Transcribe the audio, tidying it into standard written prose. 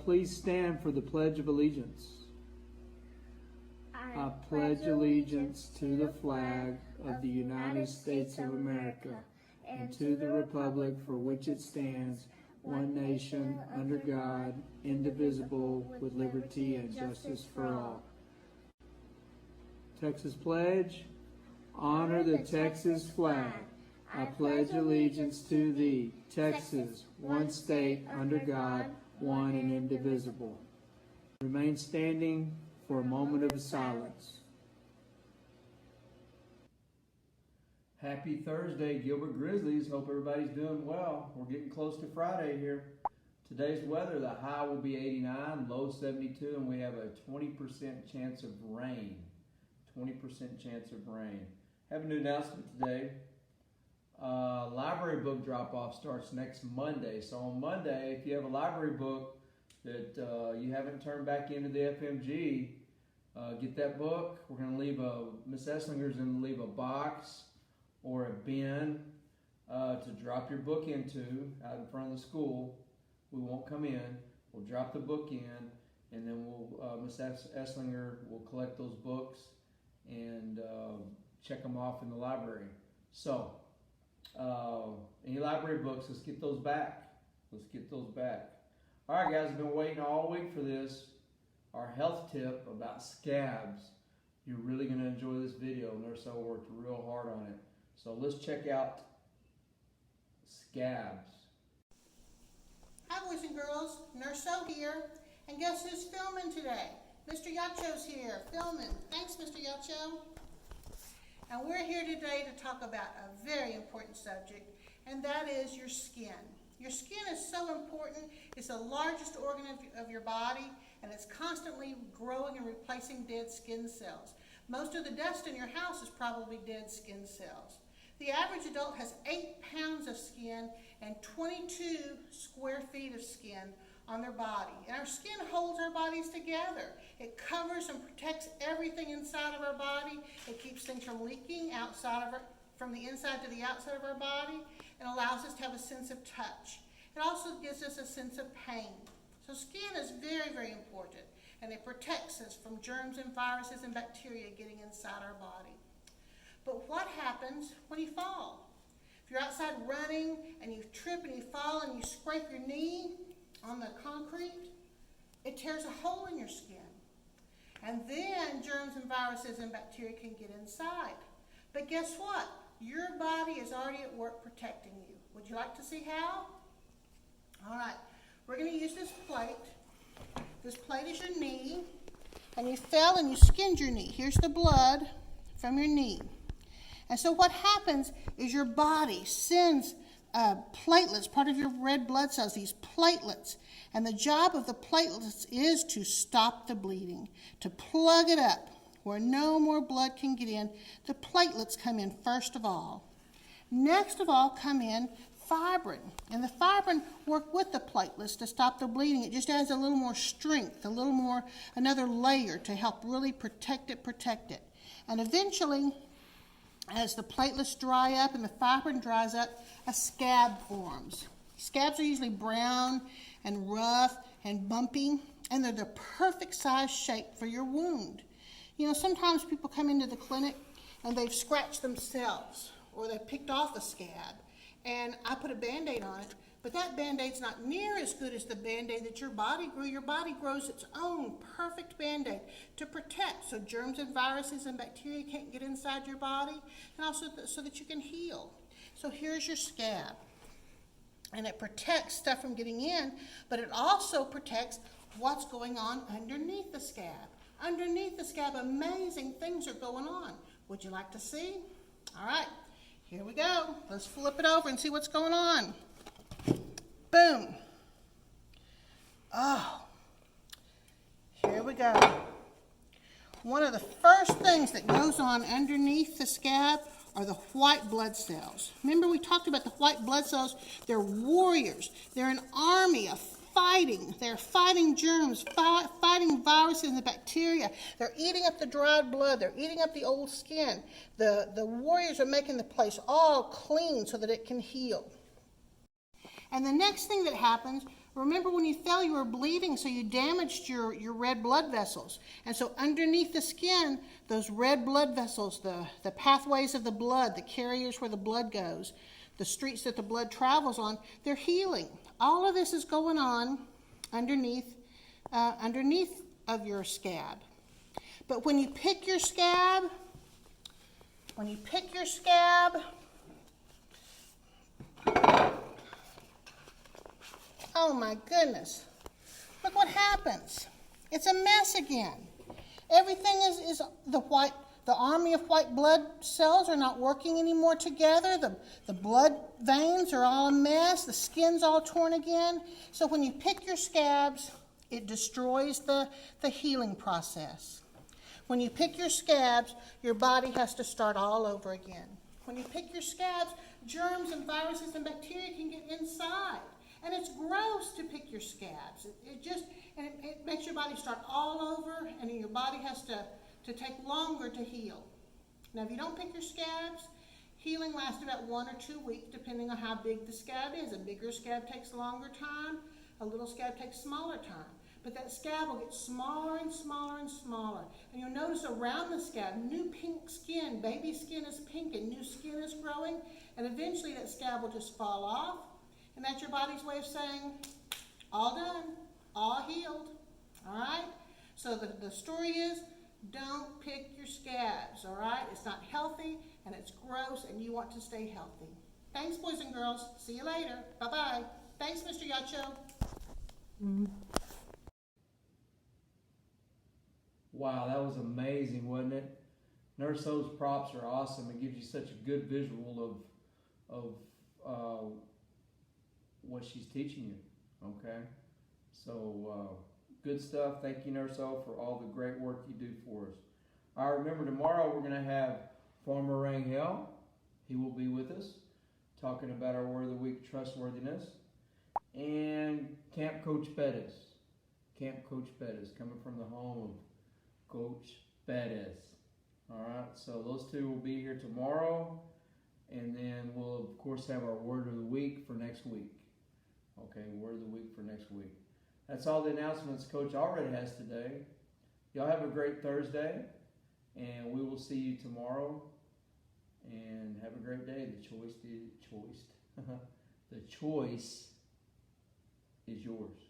please stand for the Pledge of Allegiance. I pledge allegiance to the flag of the United States of America and to the republic for which it stands, one nation, under God, indivisible, with liberty and justice for all. Texas Pledge. Honor the Texas flag. I pledge allegiance to thee, Texas, one state, under God, one and indivisible. Remain standing for a moment of silence. Happy Thursday, Gilbert Grizzlies. Hope everybody's doing well. We're getting close to Friday here. Today's weather, the high will be 89, low 72, and we have a 20% chance of rain. 20% chance of rain. Have a new announcement today. Library book drop-off starts next Monday. So on Monday, if you have a library book that you haven't turned back into the FMG, get that book. We're going to leave Miss Esslinger's going to leave a box or a bin to drop your book into out in front of the school. We won't come in. We'll drop the book in, and then Miss Esslinger will collect those books and check them off in the library. So, any library books, let's get those back. Let's get those back. All right, guys, I've been waiting all week for this. Our health tip about scabs. You're really going to enjoy this video. Nurse O worked real hard on it. So let's check out scabs. Hi, boys and girls. Nurse O here. And guess who's filming today? Mr. Yacho's here, filming. Thanks, Mr. Yacho. And we're here today to talk about a very important subject, and that is your skin. Your skin is so important. It's the largest organ of your body, and it's constantly growing and replacing dead skin cells. Most of the dust in your house is probably dead skin cells. The average adult has 8 pounds of skin and 22 square feet of skin on their body. And our skin holds our bodies together. It covers and protects everything inside of our body. It keeps things from leaking from the inside to the outside of our body. It allows us to have a sense of touch. It also gives us a sense of pain. So skin is very, very important, and it protects us from germs and viruses and bacteria getting inside our body. But what happens when you fall? If you're outside running and you trip and you fall and you scrape your knee on the concrete, it tears a hole in your skin. And then germs and viruses and bacteria can get inside. But guess what? Your body is already at work protecting you. Would you like to see how? All right, we're going to use this plate. This plate is your knee, and you fell and you skinned your knee. Here's the blood from your knee. And so what happens is your body sends platelets, part of your red blood cells, these platelets. And the job of the platelets is to stop the bleeding, to plug it up where no more blood can get in. The platelets come in first of all. Next of all come in fibrin. And the fibrin work with the platelets to stop the bleeding. It just adds a little more strength, another layer to help really protect it. And eventually, as the platelets dry up and the fibrin dries up, a scab forms. Scabs are usually brown and rough and bumpy, and they're the perfect size shape for your wound. You know, sometimes people come into the clinic and they've scratched themselves or they've picked off a scab, and I put a Band-Aid on it, but that Band-Aid's not near as good as the Band-Aid that your body grew. Your body grows its own perfect Band-Aid to protect so germs and viruses and bacteria can't get inside your body, and also so that you can heal. So here's your scab. And it protects stuff from getting in, but it also protects what's going on underneath the scab. Underneath the scab, amazing things are going on. Would you like to see? All right, here we go. Let's flip it over and see what's going on. Boom. Oh, here we go. One of the first things that goes on underneath the scab are the white blood cells. Remember we talked about the white blood cells? They're warriors. They're an army of fighting. They're fighting germs, fighting viruses and bacteria. They're eating up the dried blood. They're eating up the old skin. The warriors are making the place all clean so that it can heal. And the next thing that happens, Remember when you fell, you were bleeding, so you damaged your red blood vessels. And so underneath the skin, those red blood vessels, the pathways of the blood, the carriers where the blood goes, the streets that the blood travels on, they're healing. All of this is going on underneath of your scab. But when you pick your scab, oh my goodness, look what happens. It's a mess again. Everything is the army of white blood cells are not working anymore together. The blood veins are all a mess. The skin's all torn again. So when you pick your scabs, it destroys the healing process. When you pick your scabs, your body has to start all over again. When you pick your scabs, germs and viruses and bacteria can get inside. And it's gross to pick your scabs. It makes your body start all over, and your body has to take longer to heal. Now, if you don't pick your scabs, healing lasts about 1 or 2 weeks, depending on how big the scab is. A bigger scab takes a longer time. A little scab takes smaller time. But that scab will get smaller and smaller and smaller. And you'll notice around the scab, new pink skin, baby skin is pink and new skin is growing. And eventually that scab will just fall off. And that's your body's way of saying, all done, all healed. All right? So the story is, don't pick your scabs, all right? It's not healthy, and it's gross, and you want to stay healthy. Thanks, boys and girls. See you later. Bye-bye. Thanks, Mr. Yacho. Wow, that was amazing, wasn't it? Nurse O's props are awesome. It gives you such a good visual of what she's teaching you, okay? So, good stuff. Thank you, Nurse O, for all the great work you do for us. All right, remember, tomorrow we're going to have Farmer Rangel. He will be with us, talking about our Word of the Week, trustworthiness. And Camp Coach Bettis. Camp Coach Bettis, coming from the home of Coach Bettis. All right, so those two will be here tomorrow. And then we'll, of course, have our Word of the Week for next week. Okay, Word of the Week for next week. That's all the announcements Coach already has today. Y'all have a great Thursday, and we will see you tomorrow. And have a great day. The choice is yours.